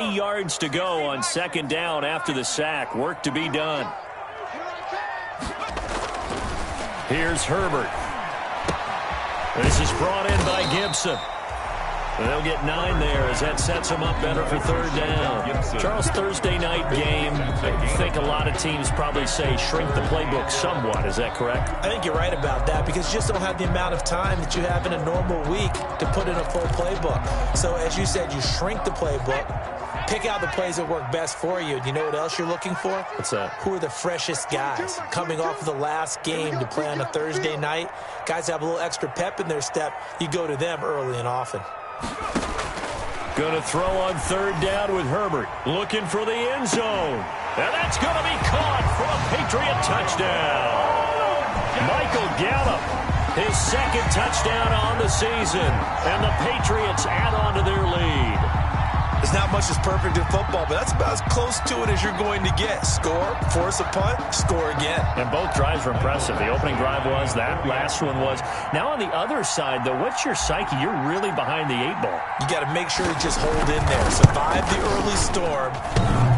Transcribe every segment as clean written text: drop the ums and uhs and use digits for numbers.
Yards to go on second down after the sack. Work to be done. Here's Herbert. This is brought in by Gibson. They'll get 9 there as that sets them up better for third down. Charles, Thursday night game, I think a lot of teams probably say shrink the playbook somewhat. Is that correct? I think you're right about that because you just don't have the amount of time that you have in a normal week to put in a full playbook. So as you said, you shrink the playbook, pick out the plays that work best for you. And you know what else you're looking for? What's that? Who are the freshest guys coming off of the last game to play on a Thursday night? Guys have a little extra pep in their step. You go to them early and often. Going to throw on third down with Herbert. Looking for the end zone. And that's going to be caught for a Patriot touchdown. Michael Gallup, his second touchdown on the season. And the Patriots add on to their lead. There's not much that's perfect in football, but that's about as close to it as you're going to get. Score, force a punt, score again. And both drives were impressive. The opening drive was, that last one was. Now on the other side, though, what's your psyche? You're really behind the 8-ball. You got to make sure to just hold in there. Survive the early storm,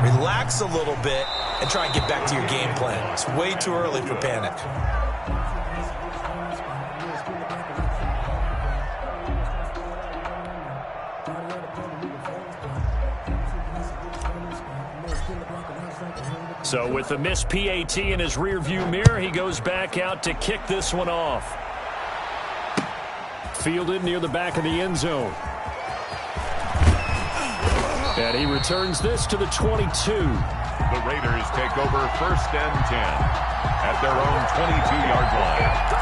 relax a little bit, and try and get back to your game plan. It's way too early for panic. So with the missed PAT in his rearview mirror, he goes back out to kick this one off. Fielded near the back of the end zone. And he returns this to the 22. The Raiders take over 1st and 10 at their own 22-yard line.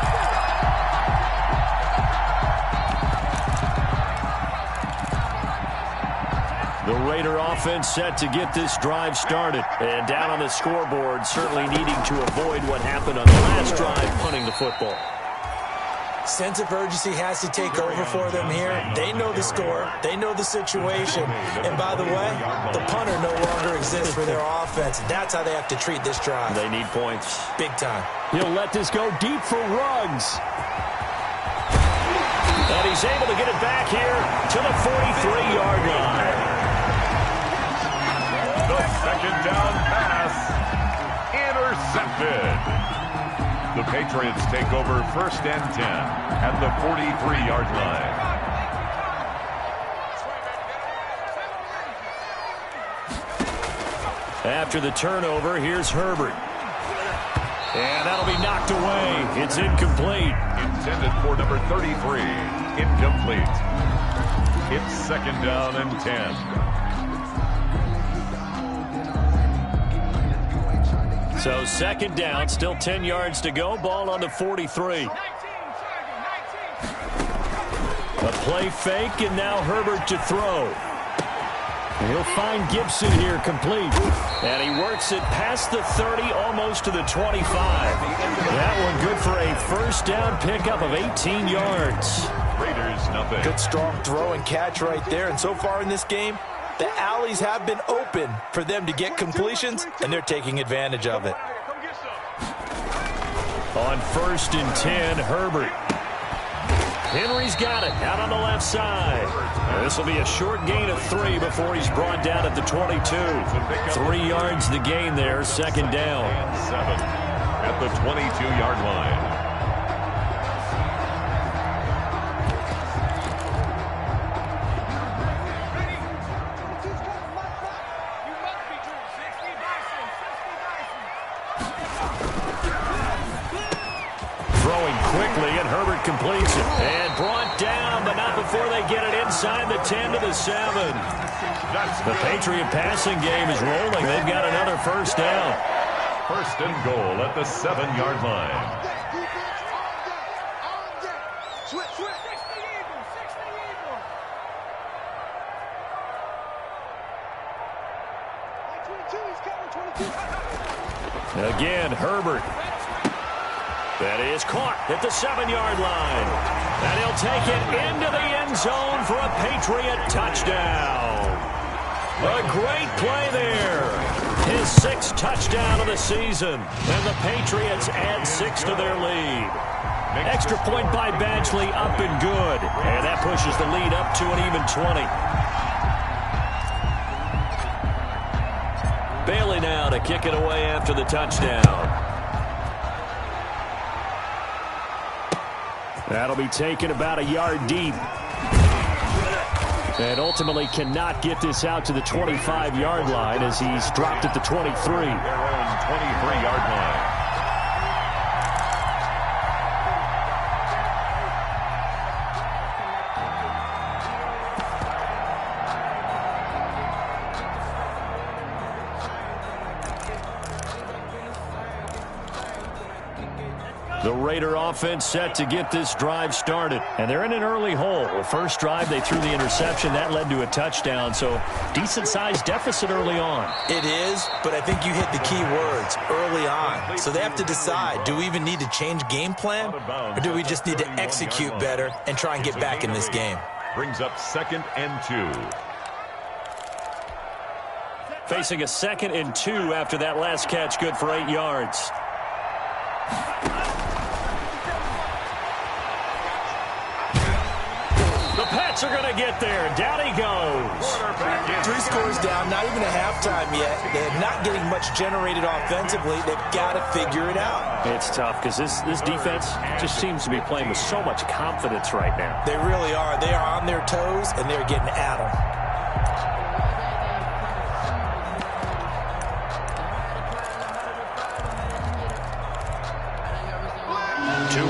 The Raider offense set to get this drive started. And down on the scoreboard, certainly needing to avoid what happened on the last drive, punting the football. Sense of urgency has to take over for them here. They know the score. They know the situation. And by the way, the punter no longer exists for their offense. That's how they have to treat this drive. They need points. Big time. He'll let this go deep for Ruggs. And he's able to get it back here to the 43-yard line. The second down pass intercepted. The Patriots take over 1st and 10 at the 43-yard line. After the turnover, here's Herbert. And that'll be knocked away. It's incomplete. Intended for number 33. Incomplete. It's 2nd down and 10. So 2nd down, still 10 yards to go. Ball on the 43. A play fake, and now Herbert to throw. He'll find Gibson here complete. And he works it past the 30, almost to the 25. That one good for a 1st down pickup of 18 yards. Raiders nothing. Good strong throw and catch right there. And so far in this game, the alleys have been open for them to get completions, and they're taking advantage of it. On 1st and 10, Herbert. Henry's got it out on the left side. This will be a short gain of 3 before he's brought down at the 22. 3 yards the gain there, 2nd down. 7 at the 22-yard line. Quickly, and Herbert completes it. And brought down, but not before they get it inside the 10 to the 7. The Patriot passing game is rolling. They've got another 1st down. 1st and goal at the 7-yard line. Again, Herbert. That is caught at the 7-yard line. And he'll take it into the end zone for a Patriot touchdown. A great play there. His 6th touchdown of the season. And the Patriots add 6 to their lead. Extra point by Badgley, up and good. And that pushes the lead up to an even 20. Bailey now to kick it away after the touchdown. That'll be taken about a yard deep. And ultimately cannot get this out to the 25-yard line as he's dropped at the 23. Their own 23-yard line. The Raider offense set to get this drive started. And they're in an early hole. The first drive, they threw the interception. That led to a touchdown. So decent-sized deficit early on. It is, but I think you hit the key words, early on. So they have to decide, do we even need to change game plan? Or do we just need to execute better and try and get back in this game? Brings up 2nd and 2. Facing a 2nd and 2 after that last catch, good for 8 yards. The Pats are going to get there. Down he goes. 3 scores down, not even a halftime yet. They're not getting much generated offensively. They've got to figure it out. It's tough because this defense just seems to be playing with so much confidence right now. They really are. They are on their toes, and they're getting at them.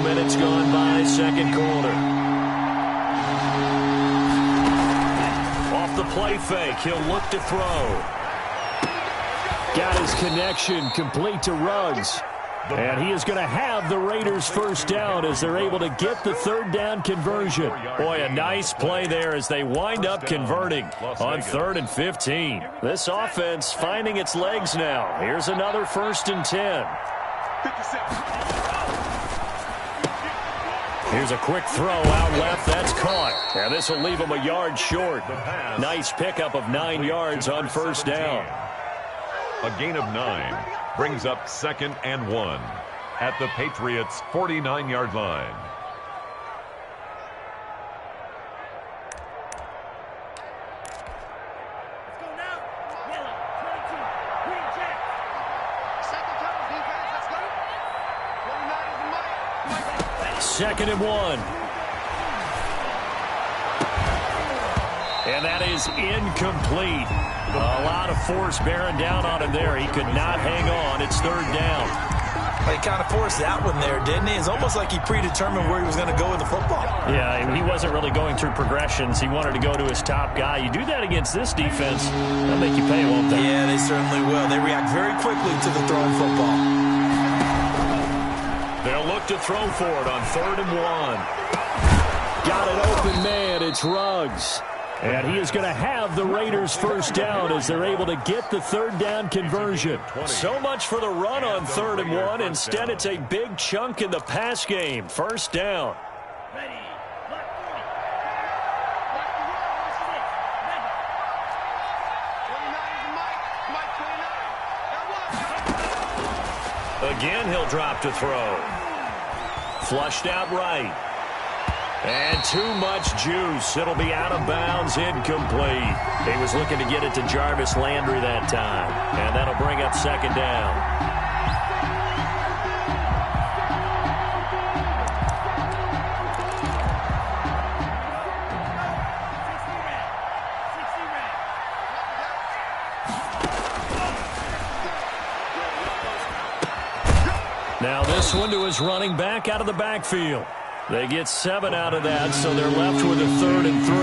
Minutes gone by, second quarter. Off the play fake, he'll look to throw. Got his connection complete to Ruggs. And he is going to have the Raiders first down as they're able to get the 3rd down conversion. Boy, a nice play there as they wind up converting on 3rd and 15. This offense finding its legs now. Here's another 1st and 10. Here's a quick throw out left. That's caught. And this will leave him a yard short. Nice pickup of 9 yards on first down. A gain of 9 brings up 2nd and 1 at the Patriots' 49-yard line. Second and 1. And that is incomplete. A lot of force bearing down on him there. He could not hang on. It's 3rd down. He kind of forced that one there, didn't he? It's almost like he predetermined where he was going to go with the football. Yeah, he wasn't really going through progressions. He wanted to go to his top guy. You do that against this defense, they'll make you pay, won't they? Yeah, they certainly will. They react very quickly to the throwing football. They'll look to throw for it on 3rd and 1. Got an open man. It's Ruggs. And he is going to have the Raiders first down as they're able to get the 3rd down conversion. So much for the run on 3rd and 1. Instead, it's a big chunk in the pass game. First down. Again, he'll drop to throw. Flushed out right. And too much juice. It'll be out of bounds, incomplete. He was looking to get it to Jarvis Landry that time. And that'll bring up 2nd down. Now this one to his running back out of the backfield. They get 7 out of that, so they're left with a 3rd and 3.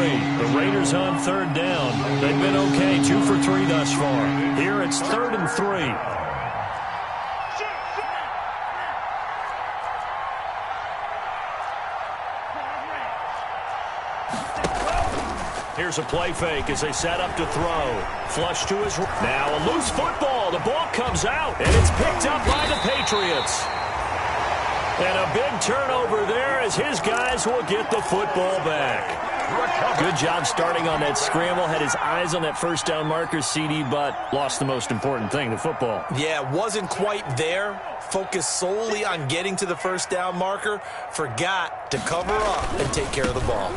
The Raiders on 3rd down. They've been okay, 2 for 3 thus far. Here it's 3rd and 3. Here's a play fake as they set up to throw. Flush to his... Now a loose football. The ball comes out, and it's picked up by the Patriots. And a big turnover there as his guys will get the football back. Good job starting on that scramble. Had his eyes on that first down marker, CD, but lost the most important thing, the football. Yeah, wasn't quite there. Focused solely on getting to the first down marker. Forgot to cover up and take care of the ball.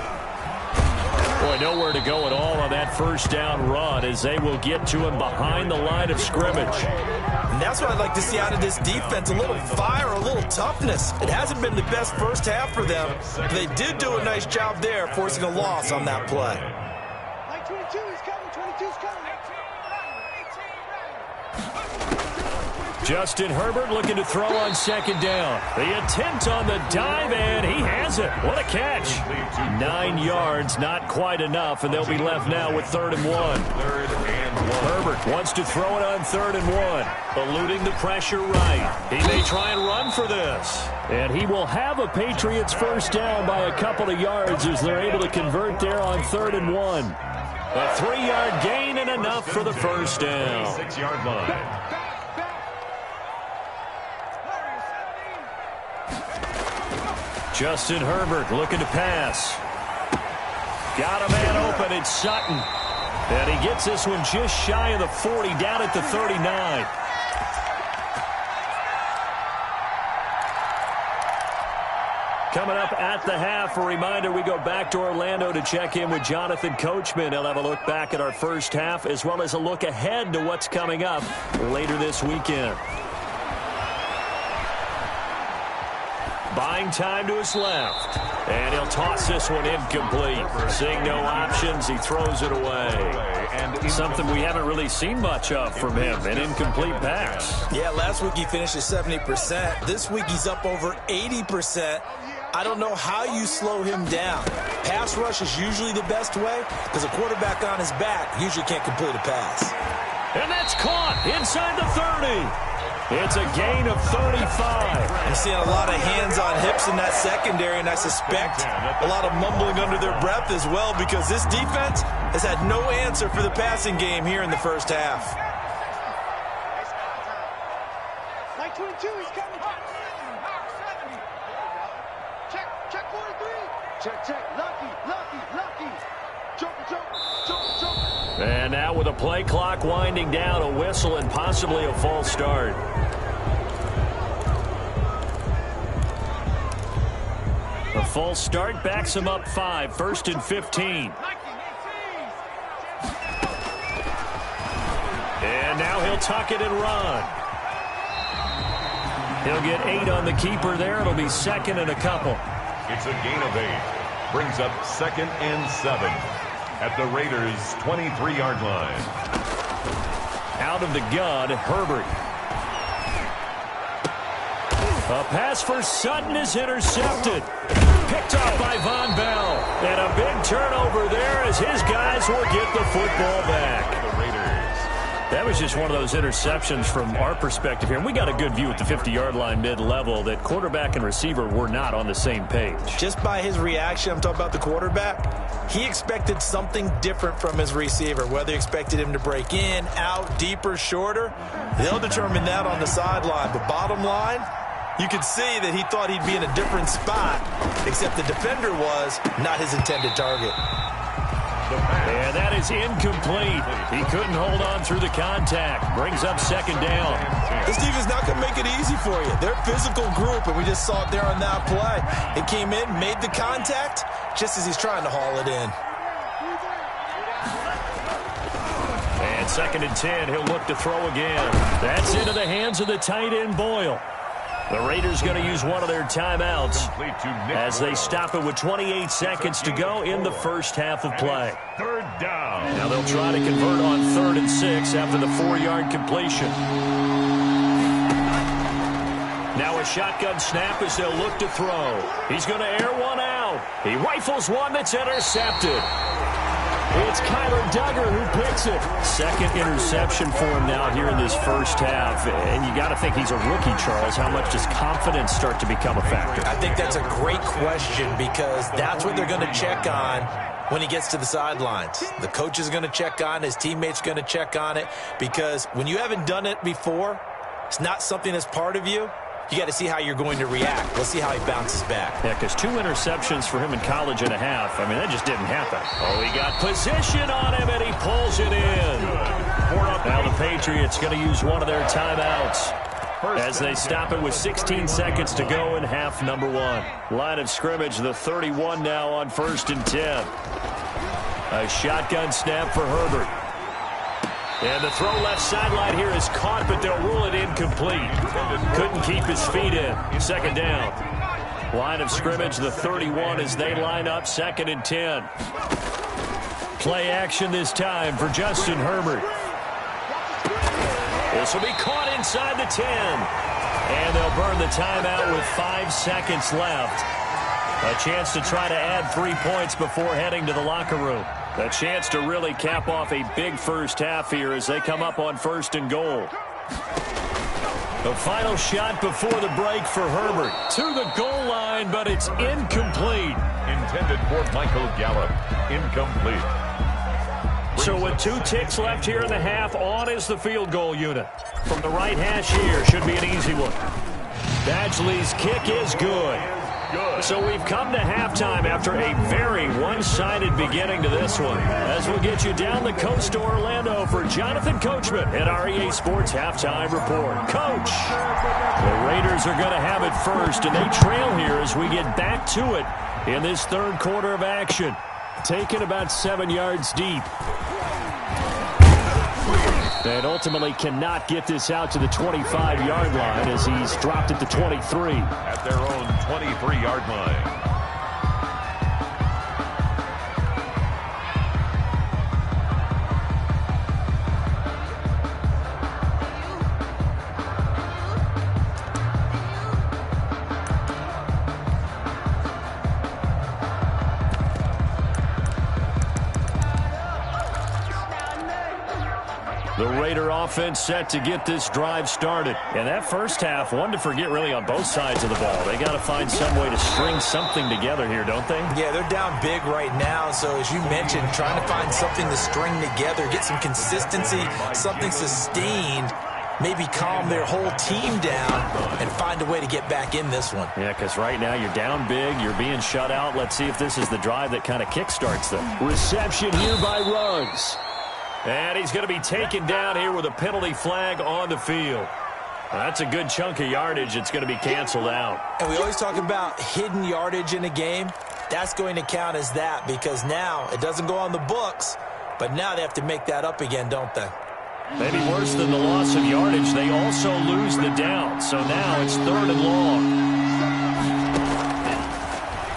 Boy, nowhere to go at all on that first down run as they will get to him behind the line of scrimmage. And that's what I'd like to see out of this defense, a little fire, a little toughness. It hasn't been the best first half for them. But they did do a nice job there, forcing a loss on that play. 22 is coming, 22 is coming. Justin Herbert looking to throw on second down. The attempt on the dive, and he has it. What a catch. 9 yards, not quite enough, and they'll be left now with 3rd and 1. Herbert wants to throw it on 3rd and 1. Eluding the pressure right. He may try and run for this. And he will have a Patriots first down by a couple of yards as they're able to convert there on 3rd and 1. A 3-yard gain and enough for the first down. 6-yard line. Justin Herbert looking to pass. Got a man open. It's Sutton. And he gets this one just shy of the 40, down at the 39. Coming up at the half, a reminder, we go back to Orlando to check in with Jonathan Coachman. He'll have a look back at our first half as well as a look ahead to what's coming up later this weekend. Buying time to his left. And he'll toss this one incomplete. Seeing no options, he throws it away. And something we haven't really seen much of from him, an incomplete pass. Yeah, last week he finished at 70%. This week he's up over 80%. I don't know how you slow him down. Pass rush is usually the best way because a quarterback on his back usually can't complete a pass. And that's caught inside the 30. It's a gain of 35. I'm seeing a lot of hands on hips in that secondary, and I suspect a lot of mumbling under their breath as well because this defense has had no answer for the passing game here in the first half. Like 22 is coming. Check 43. Check. Lucky. Jump. And now with a play clock winding down, a whistle and possibly a false start. A false start backs him up 5, 1st and 15. And now he'll tuck it and run. He'll get 8 on the keeper there. It'll be 2nd and a couple. It's a gain of 8. Brings up 2nd and 7 at the Raiders' 23-yard line. Out of the gun, Herbert. A pass for Sutton is intercepted. Picked off by Von Bell. And a big turnover there as his guys will get the football back. The Raiders. That was just one of those interceptions from our perspective here. And we got a good view at the 50-yard line mid-level that quarterback and receiver were not on the same page. Just by his reaction, I'm talking about the quarterback, he expected something different from his receiver. Whether he expected him to break in, out, deeper, shorter, they'll determine that on the sideline. But bottom line, you could see that he thought he'd be in a different spot, except the defender was not his intended target. And that is incomplete. He couldn't hold on through the contact. Brings up 2nd down. This defense not going to make it easy for you. They're a physical group, and we just saw it there on that play. It came in, made the contact, just as he's trying to haul it in. And 2nd and 10, he'll look to throw again. That's into the hands of the tight end, Boyle. The Raiders going to use one of their timeouts as they stop it with 28 seconds to go in the first half of play. 3rd down. Now they'll try to convert on 3rd and 6 after the 4-yard completion. Now a shotgun snap as they'll look to throw. He's going to air one out. He rifles one that's intercepted. It's Kyler Duggar who picks it. 2nd interception for him now here in this first half. And you got to think he's a rookie, Charles. How much does confidence start to become a factor? I think that's a great question because that's what they're going to check on when he gets to the sidelines. The coach is going to check on it. His teammates going to check on it because when you haven't done it before, it's not something that's part of you. You got to see how you're going to react. Let's see how he bounces back. Yeah, because 2 interceptions for him in college and a half. I mean, that just didn't happen. Oh, he got position on him, and he pulls it in. Now the Patriots going to use one of their timeouts as they stop it with 16 seconds to go in half number 1. Line of scrimmage, the 31 now on 1st and 10. A shotgun snap for Herbert. And the throw left sideline here is caught, but they'll rule it incomplete. Couldn't keep his feet in. Second down. Line of scrimmage, the 31 as they line up, 2nd and 10. Play action this time for Justin Herbert. This will be caught inside the 10. And they'll burn the timeout with 5 seconds left. A chance to try to add 3 points before heading to the locker room. A chance to really cap off a big first half here as they come up on 1st and goal. The final shot before the break for Herbert. To the goal line, but it's incomplete. Intended for Michael Gallup. Incomplete. So with 2 ticks left here in the half, on is the field goal unit. From the right hash here, should be an easy one. Badgley's kick is good. So we've come to halftime after a very one-sided beginning to this one. As we'll get you down the coast to Orlando for Jonathan Coachman at our EA Sports Halftime Report. Coach, the Raiders are going to have it first, and they trail here as we get back to it in this 3rd quarter of action. Taken about 7 yards deep. And ultimately cannot get this out to the 25-yard line as he's dropped at the 23. At their own 23-yard line. The Raider offense set to get this drive started. And that first half, one to forget really on both sides of the ball. They got to find some way to string something together here, don't they? Yeah, they're down big right now. So as you mentioned, trying to find something to string together, get some consistency, something sustained, maybe calm their whole team down and find a way to get back in this one. Yeah, because right now you're down big, you're being shut out. Let's see if this is the drive that kind of kickstarts them. Reception here by Ruggs. And he's going to be taken down here with a penalty flag on the field. That's a good chunk of yardage. It's going to be canceled out. And we always talk about hidden yardage in a game. That's going to count as that because now it doesn't go on the books, but now they have to make that up again, don't they? Maybe worse than the loss of yardage, they also lose the down. So now it's 3rd and long.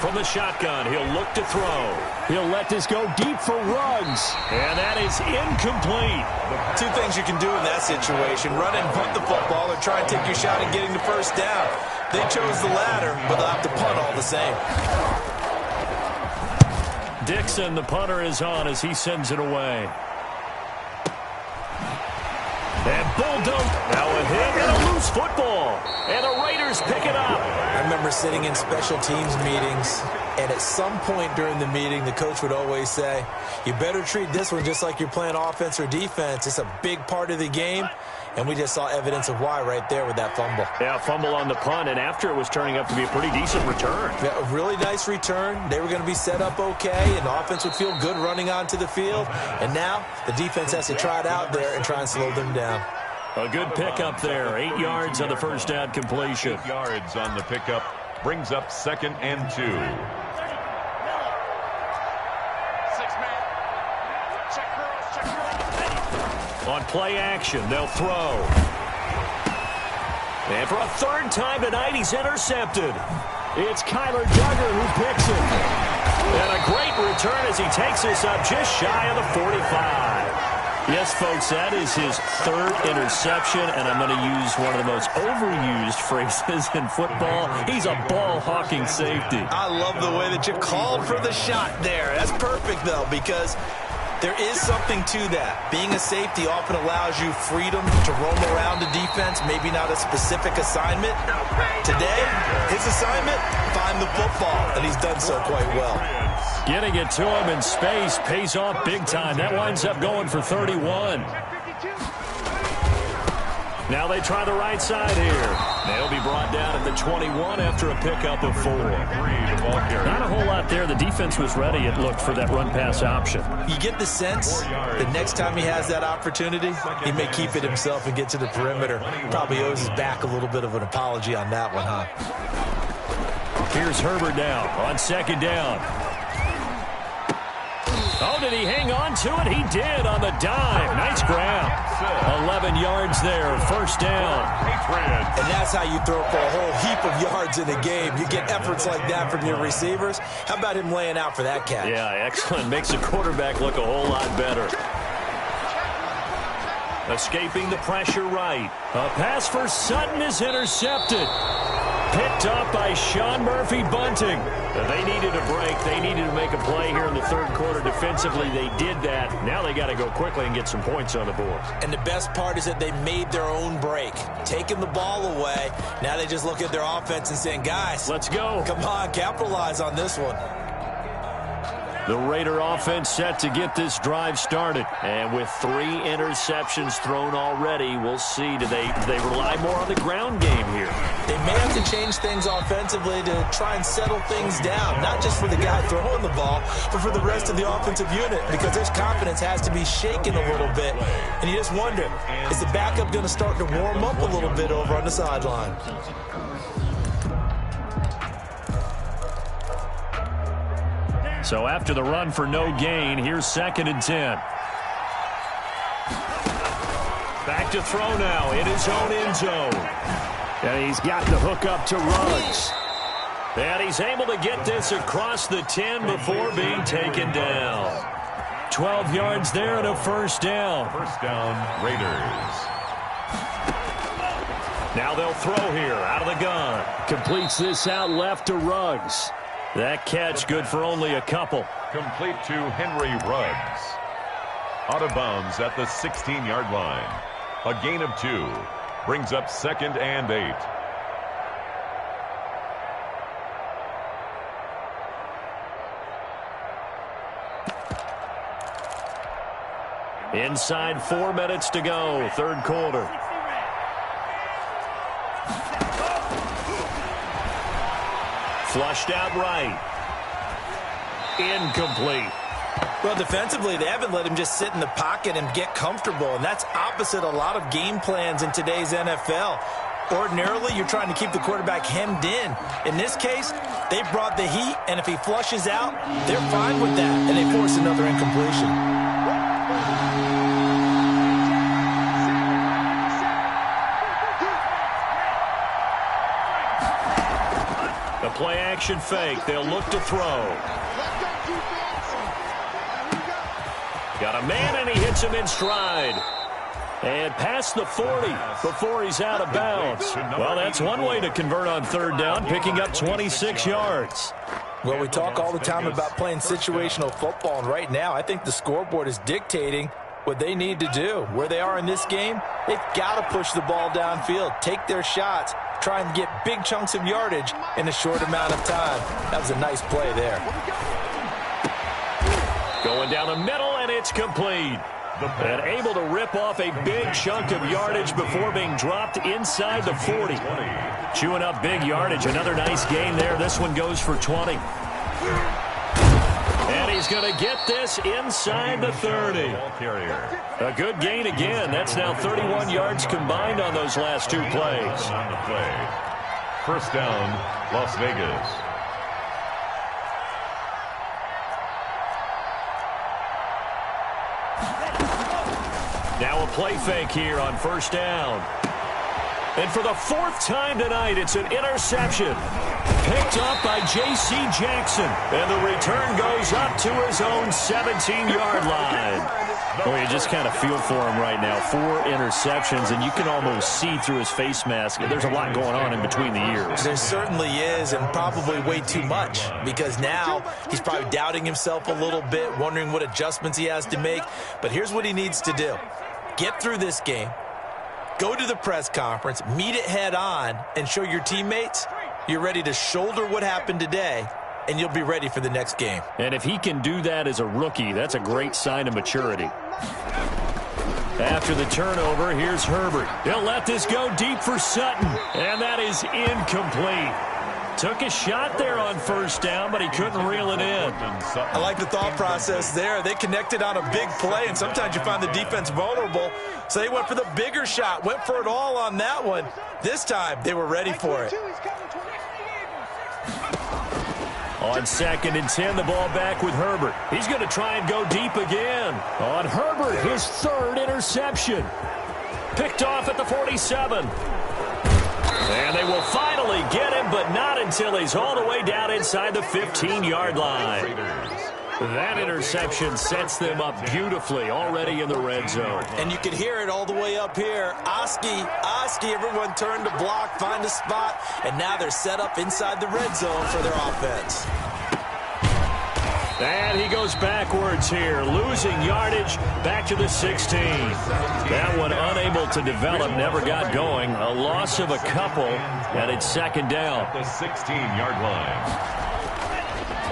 From the shotgun, he'll look to throw. He'll let this go deep for Ruggs. And that is incomplete. 2 things you can do in that situation. Run and punt the football or try and take your shot at getting the first down. They chose the latter, but they'll have to punt all the same. Dixon, the punter, is on as he sends it away. And bulldog. Now with him and a loose football. And the Raiders pick it up. I remember sitting in special teams meetings, and at some point during the meeting, the coach would always say, you better treat this one just like you're playing offense or defense. It's a big part of the game, and we just saw evidence of why right there with that fumble. Yeah, fumble on the punt, and after it was turning up to be a pretty decent return. Yeah, a really nice return. They were going to be set up okay, and the offense would feel good running onto the field. And now the defense has to try it out there and try and slow them down. A good pickup there. 8 yards on the first down completion. 8 yards on the pickup. Brings up 2nd and 2. 6-man. Check girls. On play action, they'll throw. And for a 3rd time tonight, he's intercepted. It's Kyler Duggar who picks it. And a great return as he takes us up just shy of the 45. Yes, folks, that is his 3rd interception, and I'm going to use one of the most overused phrases in football. He's a ball-hawking safety. I love the way that you called for the shot there. That's perfect, though, because there is something to that. Being a safety often allows you freedom to roam around the defense, maybe not a specific assignment. Today, his assignment, find the football, and he's done so quite well. Getting it to him in space pays off big time. That winds up going for 31. Now they try the right side here. They'll be brought down at the 21 after a pickup of 4. Not a whole lot there. The defense was ready, it looked, for that run-pass option. You get the sense that next time he has that opportunity, he may keep it himself and get to the perimeter. Probably owes his back a little bit of an apology on that one, huh? Here's Herbert now on 2nd down. Oh, did he hang on to it? He did on the dive. Nice grab. 11 yards there, first down. And that's how you throw for a whole heap of yards in a game. You get efforts like that from your receivers. How about him laying out for that catch? Yeah, excellent. Makes the quarterback look a whole lot better. Escaping the pressure right. A pass for Sutton is intercepted. Picked up by Sean Murphy-Bunting. They needed a break. They needed to make a play here in the third quarter defensively. They did that. Now they got to go quickly and get some points on the board. And the best part is that they made their own break. Taking the ball away. Now they just look at their offense and saying, guys, let's go. Come on, capitalize on this one. The Raider offense set to get this drive started. And with 3 interceptions thrown already, we'll see. Do they rely more on the ground game here? They may have to change things offensively to try and settle things down. Not just for the guy throwing the ball, but for the rest of the offensive unit. Because their confidence has to be shaken a little bit. And you just wonder, is the backup going to start to warm up a little bit over on the sideline? So after the run for no gain, here's 2nd and 10. Back to throw now in his own end zone. And he's got the hook up to Ruggs. And he's able to get this across the 10 before being taken down. 12 yards there and a first down. First down, Raiders. Now they'll throw here out of the gun. Completes this out left to Ruggs. That catch good for only a couple. Complete to Henry Ruggs. Out of bounds at the 16-yard line. A gain of 2. Brings up 2nd and 8. Inside 4 minutes to go, third quarter. Flushed out right. Incomplete. Well, defensively, they haven't let him just sit in the pocket and get comfortable, and that's opposite a lot of game plans in today's NFL. Ordinarily, you're trying to keep the quarterback hemmed in. In this case, they brought the heat, and if he flushes out, they're fine with that, and they force another incompletion. The play-action fake. They'll look to throw. Got a man, and he hits him in stride. And past the 40 before he's out of bounds. Well, that's one way to convert on third down, picking up 26 yards. Well, we talk all the time about playing situational football, and right now I think the scoreboard is dictating what they need to do. Where they are in this game, they've got to push the ball downfield, take their shots, try and get big chunks of yardage in a short amount of time. That was a nice play there. Going down the middle, and it's complete. And able to rip off a big chunk of yardage before being dropped inside the 40. Chewing up big yardage. Another nice gain there. This one goes for 20. And he's going to get this inside the 30. A good gain again. That's now 31 yards combined on those last 2 plays. First down, Las Vegas. Now a play fake here on first down. And for the 4th time tonight, it's an interception. Picked up by J.C. Jackson. And the return goes up to his own 17-yard line. Well, you just kind of feel for him right now. 4 interceptions, and you can almost see through his face mask. There's a lot going on in between the ears. There certainly is, and probably way too much, because now he's probably doubting himself a little bit, wondering what adjustments he has to make. But here's what he needs to do. Get through this game, go to the press conference, meet it head on, and show your teammates you're ready to shoulder what happened today, and you'll be ready for the next game. And if he can do that as a rookie, that's a great sign of maturity. After the turnover, here's Herbert. He'll let this go deep for Sutton, and that is incomplete. Took a shot there on first down, but he couldn't reel it in. I like the thought process there. They connected on a big play, and sometimes you find the defense vulnerable. So they went for the bigger shot, went for it all on that one. This time, they were ready for it. On 2nd and 10, the ball back with Herbert. He's going to try and go deep again. On Herbert, his 3rd interception. Picked off at the 47. And they will finally get him, but not until he's all the way down inside the 15-yard line. That interception sets them up beautifully already in the red zone. And you can hear it all the way up here. Oski, everyone turned to block, find a spot, and now they're set up inside the red zone for their offense. And he goes backwards here, losing yardage back to the 16. That one unable to develop, never got going. A loss of a couple, and it's 2nd down. The 16-yard line.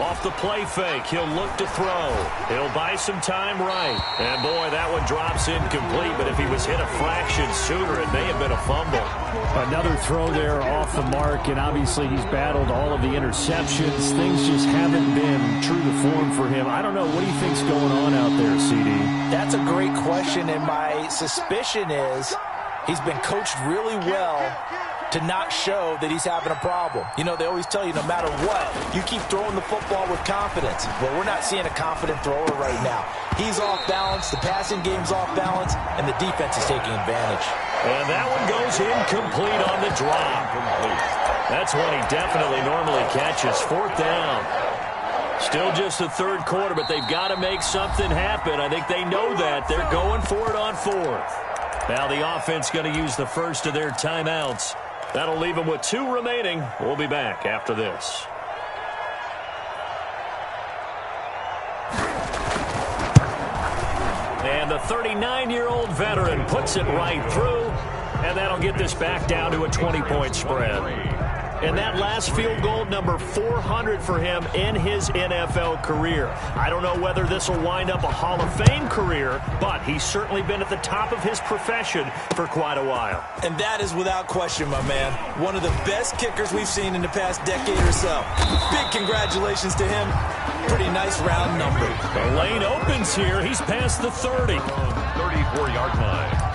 Off the play fake, he'll look to throw. He'll buy some time right. And, boy, that one drops incomplete, but if he was hit a fraction sooner, it may have been a fumble. Another throw there off the mark, and obviously he's battled all of the interceptions. Things just haven't been true to form for him. I don't know. What do you think's going on out there, CD? That's a great question, and my suspicion is he's been coached really well to not show that he's having a problem. You know, they always tell you no matter what, you keep throwing the football with confidence. Well, we're not seeing a confident thrower right now. He's off balance, the passing game's off balance, and the defense is taking advantage. And that one goes incomplete on the drop. That's one he definitely normally catches. 4th down. Still just the 3rd quarter, but they've got to make something happen. I think they know that. They're going for it on 4th. Now the offense going to use the first of their timeouts. That'll leave them with 2 remaining. We'll be back after this. And the 39-year-old veteran puts it right through, and that'll get this back down to a 20-point spread. And that last field goal, number 400 for him in his NFL career. I don't know whether this will wind up a Hall of Fame career, but he's certainly been at the top of his profession for quite a while. And that is without question, my man. One of the best kickers we've seen in the past decade or so. Big congratulations to him. Pretty nice round number. The lane opens here. He's past the 30. 34-yard line.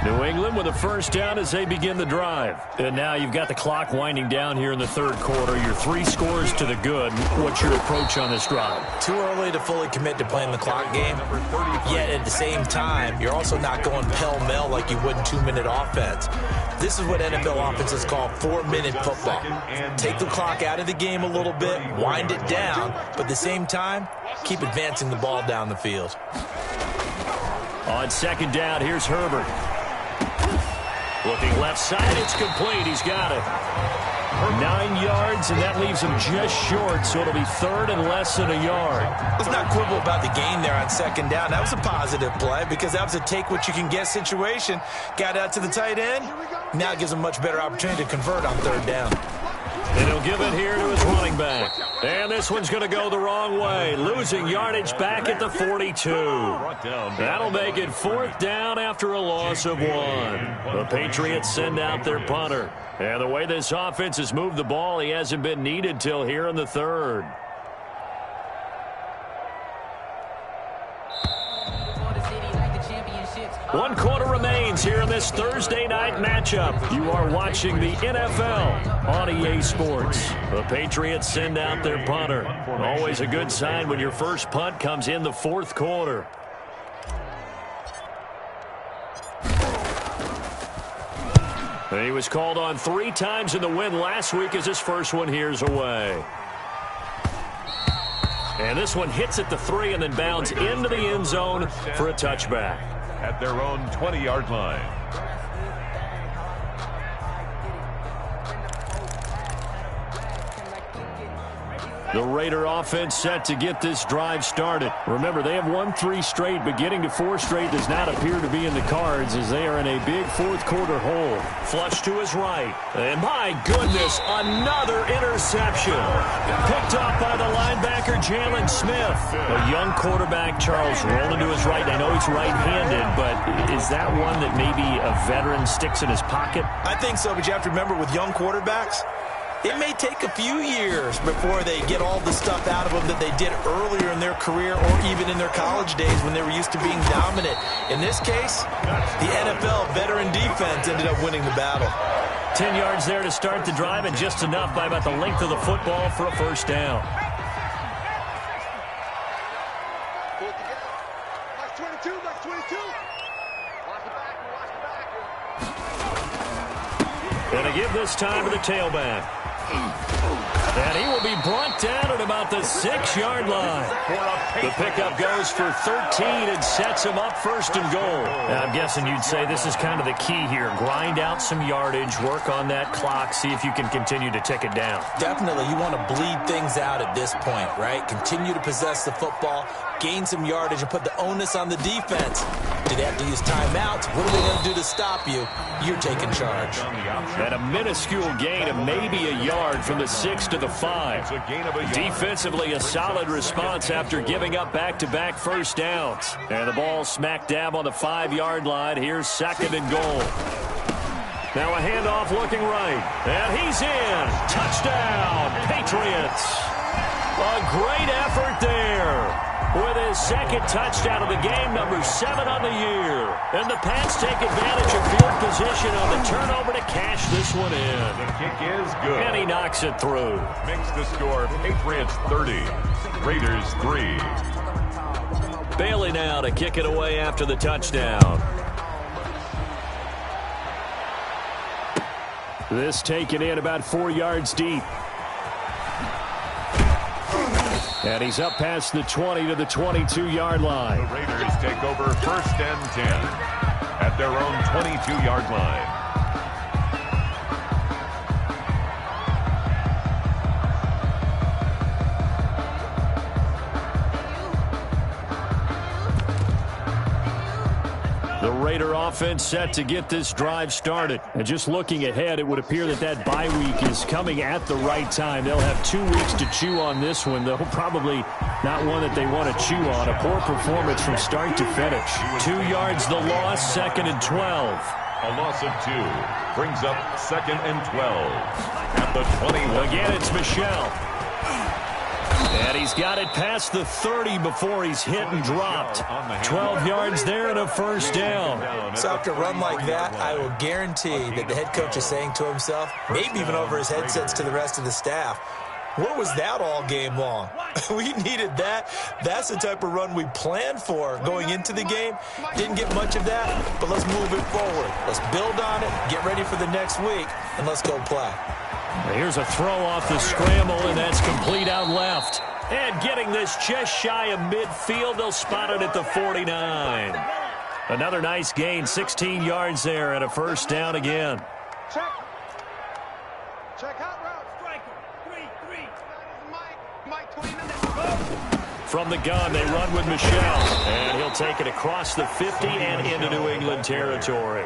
New England with a 1st down as they begin the drive. And now you've got the clock winding down here in the 3rd quarter. Your 3 scores to the good. What's your approach on this drive? Too early to fully commit to playing the clock game. Yet at the same time, you're also not going pell-mell like you would in 2-minute offense. This is what NFL offenses call 4-minute football. Take the clock out of the game a little bit, wind it down, but at the same time, keep advancing the ball down the field. On 2nd down, here's Herbert. Looking left side, it's complete. He's got it. 9 yards, and that leaves him just short, so it'll be 3rd and less than a yard. Let's not quibble about the gain there on 2nd down. That was a positive play because that was a take-what-you-can-get situation. Got out to the tight end. Now it gives him a much better opportunity to convert on 3rd down. And he'll give it here to his running back. And this one's going to go the wrong way. Losing yardage back at the 42. That'll make it 4th down after a loss of 1. The Patriots send out their punter. And the way this offense has moved the ball, he hasn't been needed till here in the 3rd. One quarter remains here in this Thursday night matchup. You are watching the NFL on EA Sports. The Patriots send out their punter. Always a good sign when your first punt comes in the 4th quarter. And he was called on 3 times in the win last week as his first one here's away. And this one hits at the 3 and then bounds into the end zone for a touchback. At their own 20-yard line. The Raider offense set to get this drive started. Remember, they have won 3 straight, but getting to 4 straight does not appear to be in the cards as they are in a big 4th quarter hole. Flush to his right. And my goodness, another interception. Picked off by the linebacker, Jalen Smith. A young quarterback, Charles, rolling to his right. I know he's right-handed, but is that one that maybe a veteran sticks in his pocket? I think so, but you have to remember with young quarterbacks, it may take a few years before they get all the stuff out of them that they did earlier in their career or even in their college days when they were used to being dominant. In this case, the NFL veteran defense ended up winning the battle. 10 yards there to start the drive, and just enough by about the length of the football for a first down. And to give this time to the tailback. And he will be brought down at about the 6-yard line. The pickup goes for 13 and sets him up first and goal. Now, I'm guessing you'd say this is kind of the key here. Grind out some yardage, work on that clock, see if you can continue to tick it down. Definitely, you want to bleed things out at this point, right? Continue to possess the football, gain some yardage, and put the onus on the defense. Do they have to use timeouts? What are they going to do to stop you? You're taking charge. And a minuscule gain of maybe a yard from the 6 to the 5. Defensively, a solid response after giving up back-to-back first downs. And the ball smack dab on the 5-yard line. Here's second and goal. Now a handoff looking right. And he's in. Touchdown, Patriots. A great effort there. With his second touchdown of the game, number 7 on the year. And the Pats take advantage of field position on the turnover to cash this one in. The kick is good. And he knocks it through. Makes the score Patriots 30, Raiders 3. Bailey now to kick it away after the touchdown. This taken in about 4 yards deep. And he's up past the 20 to the 22-yard line. The Raiders take over first and 10 at their own 22-yard line. The Raider offense set to get this drive started. And just looking ahead, it would appear that that bye week is coming at the right time. They'll have 2 weeks to chew on this one, though probably not one that they want to chew on. A poor performance from start to finish. 2 yards the loss, second and 12. A loss of 2 brings up second and 12 at the 21. Again, it's Michel. And he's got it past the 30 before he's hit and dropped. 12 yards there and a first down. So after a run like that, I will guarantee that the head coach is saying to himself, maybe even over his headsets to the rest of the staff, where was that all game long? We needed that. That's the type of run we planned for going into the game. Didn't get much of that, but let's move it forward. Let's build on it, get ready for the next week, and let's go play. Here's a throw off the scramble, and that's complete out left. And getting this just shy of midfield, they'll spot it at the 49. Another nice gain, 16 yards there, and a first down again. Check. Check out route. Striker. 3-3. Mike 20 minutes. From the gun, they run with Michel. And he'll take it across the 50 and into New England territory.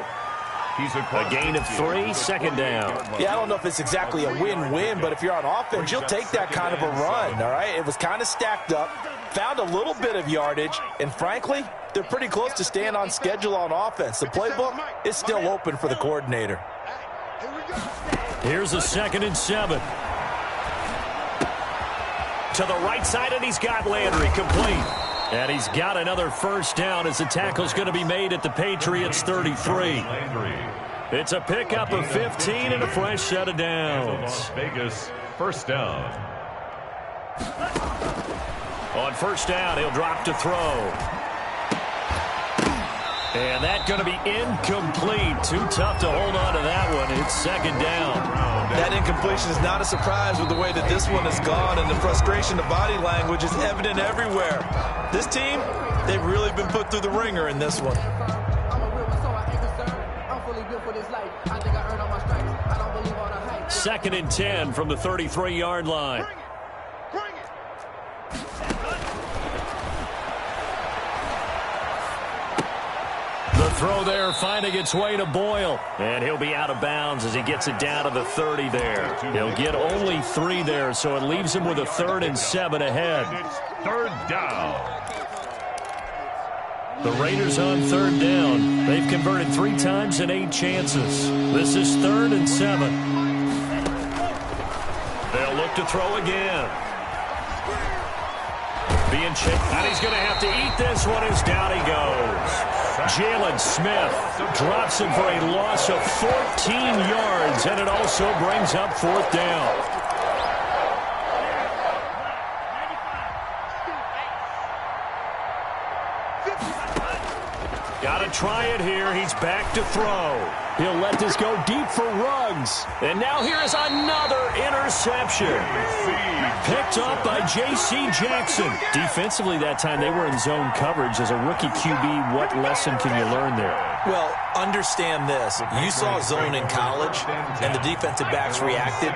A gain of 3, second down. Yeah, I don't know if it's exactly a win-win, but if you're on offense, you'll take that kind of a run, all right? It was kind of stacked up, found a little bit of yardage, and frankly, they're pretty close to staying on schedule on offense. The playbook is still open for the coordinator. Here's a second and 7. To the right side, and he's got Landry complete. And he's got another first down as the tackle's going to be made at the Patriots 33. It's a pickup of 15 and a fresh set of downs. Las Vegas first down. On first down, he'll drop to throw. And that's going to be incomplete. Too tough to hold on to that one. It's second down. That incompletion is not a surprise with the way that this one has gone, and the frustration, the body language is evident everywhere. This team, they've really been put through the ringer in this one. Second and 10 from the 33-yard line. The throw there finding its way to Boyle. And he'll be out of bounds as he gets it down to the 30 there. He'll get only 3 there, so it leaves him with a 3rd and 7 ahead. Third down. The Raiders on 3rd down. They've converted 3 times in 8 chances. This is 3rd and 7. They'll look to throw again. Being checked, and he's going to have to eat this one as down he goes. Jalen Smith drops him for a loss of 14 yards, and it also brings up fourth down. Got to try it here. He's back to throw. He'll let this go deep for Ruggs. And now here is another interception. Picked up by J.C. Jackson. Defensively that time, they were in zone coverage. As a rookie QB, what lesson can you learn there? Well, understand this. You saw zone in college, and the defensive backs reacted,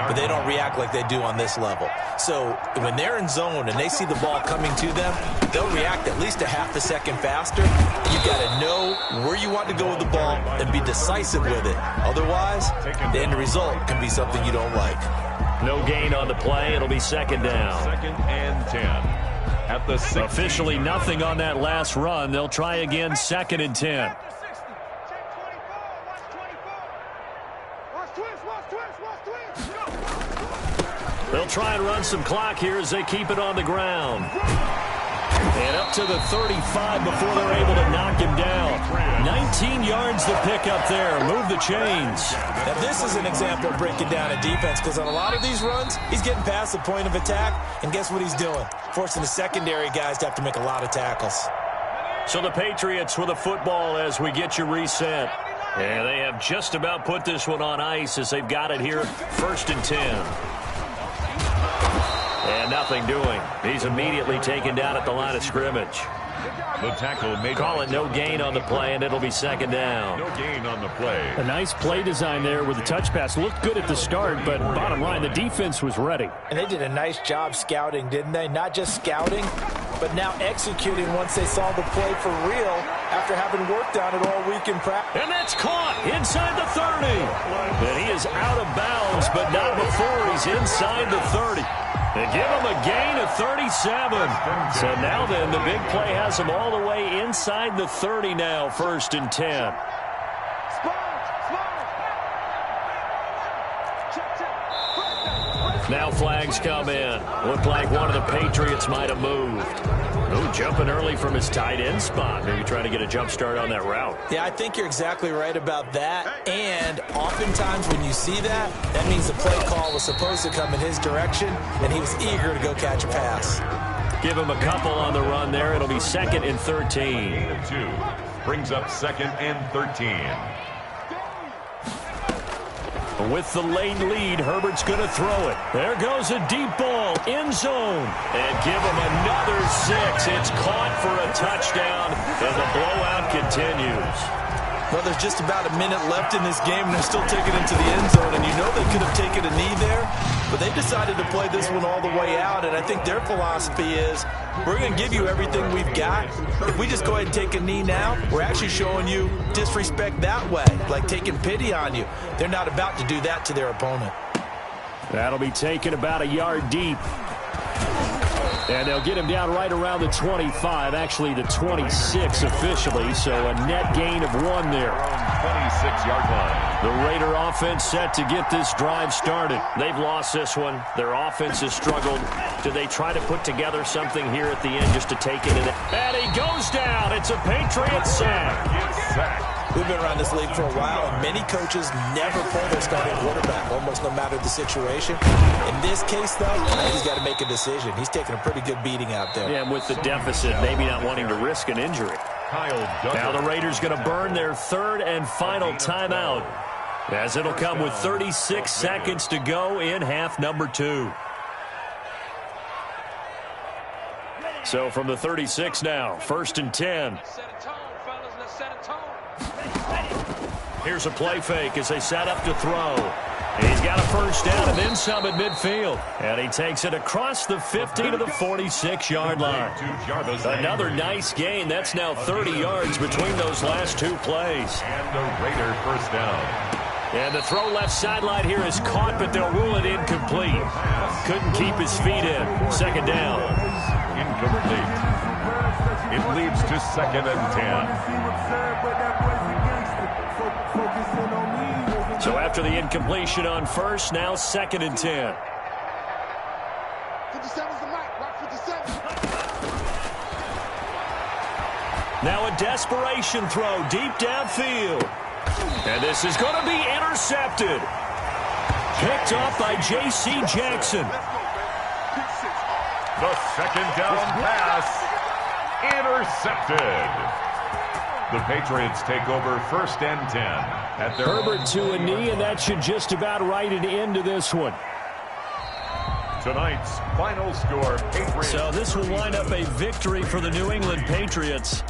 but they don't react like they do on this level. So when they're in zone and they see the ball coming to them, they'll react at least a half a second faster. You got to know where you want to go with the ball and be decisive with it. Otherwise, the end result can be something you don't like. No gain on the play. It'll be second down. 2nd and 10. At the 60. Officially nothing on that last run. They'll try again, 2nd and 10. They'll try and run some clock here as they keep it on the ground. And up to the 35 before they're able to knock him down. 19 yards to pick up there. Move the chains. Now, this is an example of breaking down a defense, because on a lot of these runs, he's getting past the point of attack, and guess what he's doing? Forcing the secondary guys to have to make a lot of tackles. So the Patriots with a football as we get you reset. And they have just about put this one on ice as they've got it here, 1st and 10. And nothing doing. He's immediately taken down at the line of scrimmage. The tackle made. Call it no gain on the play, and it'll be 2nd down. No gain on the play. A nice play design there with the touch pass. Looked good at the start, but bottom line, the defense was ready. And they did a nice job scouting, didn't they? Not just scouting, but now executing once they saw the play for real after having worked on it all week in practice. And that's caught inside the 30. And he is out of bounds, but not before he's inside the 30. They give him a gain of 37. So now then, the big play has him all the way inside the 30 now, 1st and 10. Now flags come in. Looked like one of the Patriots might have moved. Ooh, jumping early from his tight end spot. Maybe trying to get a jump start on that route. Yeah, I think you're exactly right about that. And oftentimes when you see that, that means the play call was supposed to come in his direction, and he was eager to go catch a pass. Give him a couple on the run there. It'll be 2nd and 13. 2 brings up 2nd and 13. With the late lead, Herbert's going to throw it. There goes a deep ball, end zone. And give him another 6. It's caught for a touchdown, and the blowout continues. Well, there's just about a minute left in this game, and they're still taking it to the end zone. And you know they could have taken a knee there, but they decided to play this one all the way out. And I think their philosophy is, we're going to give you everything we've got. If we just go ahead and take a knee now, we're actually showing you disrespect that way, like taking pity on you. They're not about to do that to their opponent. That'll be taken about a yard deep. And they'll get him down right around the 25, actually the 26 officially, so a net gain of 1 there. 26-yard line. The Raider offense set to get this drive started. They've lost this one. Their offense has struggled. Do they try to put together something here at the end just to take it in? And he goes down. It's a Patriot sack. We've been around this league for a while, and many coaches never pull their starting quarterback, almost no matter the situation. In this case, though, he's got to make a decision. He's taking a pretty good beating out there. Yeah, and with the deficit, maybe not wanting to risk an injury. Now the Raiders going to burn their 3rd and final timeout, as it'll come with 36 seconds to go in half number 2. So from the 36 now, 1st and 10. Here's a play fake as they set up to throw. He's got a first down and then some at midfield. And he takes it across the 50 to the 46-yard line. Another nice gain. That's now 30 yards between those last 2 plays. And the Raider first down. And the throw left sideline here is caught, but they'll rule it incomplete. Couldn't keep his feet in. 2nd down. Incomplete. It leads to 2nd and 10. So after the incompletion on first, now 2nd and 10. 57's the mic. Rock 57. Now a desperation throw deep downfield. And this is going to be intercepted. Picked off by J.C. Jackson. The second down pass intercepted. The Patriots take over 1st and 10 at their Herbert to a knee, and that should just about write an end to this one. Tonight's final score, Patriots. So this will wind up a victory for the New England Patriots.